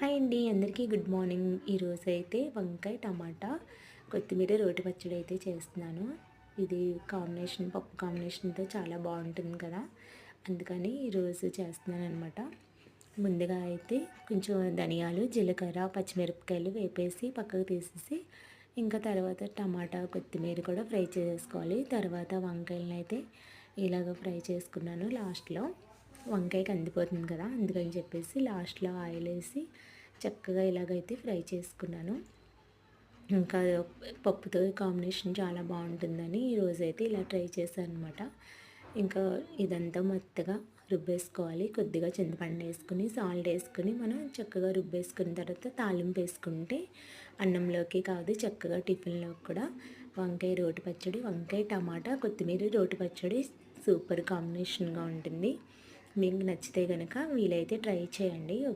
Hi అండి, అందరికీ good morning. ఈరోజు అయితే వంకాయ టమాటా కొత్తిమీర రోటి పచ్చడి అయితే చేస్తున్నాను. ఇది కాంబినేషన్ పప్పు కాంబినేషన్తో చాలా బాగుంటుంది కదా, అందుకని ఈరోజు చేస్తున్నాను అనమాట. ముందుగా అయితే కొంచెం ధనియాలు, జీలకర్ర, పచ్చిమిరపకాయలు వేపేసి పక్కకు తీసేసి, ఇంకా తర్వాత టమాటా కొత్తిమీర కూడా ఫ్రై చేసుకోవాలి. తర్వాత వంకాయలను అయితే ఇలాగ ఫ్రై చేసుకున్నాను. లాస్ట్లో వంకాయ కందిపోతుంది కదా, అందుకని చెప్పేసి లాస్ట్లో ఆయిల్ వేసి చక్కగా ఇలాగైతే ఫ్రై చేసుకున్నాను. ఇంకా పప్పుతో కాంబినేషన్ చాలా బాగుంటుందని ఈరోజైతే ఇలా ట్రై చేశాను అనమాట. ఇంకా ఇదంతా మెత్తగా రుబ్బేసుకోవాలి. కొద్దిగా చింతపండు వేసుకుని సాల్ట్ వేసుకుని మనం చక్కగా రుబ్బేసుకున్న తర్వాత తాలింపు వేసుకుంటే అన్నంలోకి కాదు, చక్కగా టిఫిన్లోకి కూడా వంకాయ రోటి పచ్చడి, వంకాయ టమాటా కొత్తిమీర రోటి పచ్చడి సూపర్ కాంబినేషన్గా ఉంటుంది. మీకు నచ్చితే కనుక వీలైతే ట్రై చేయండి.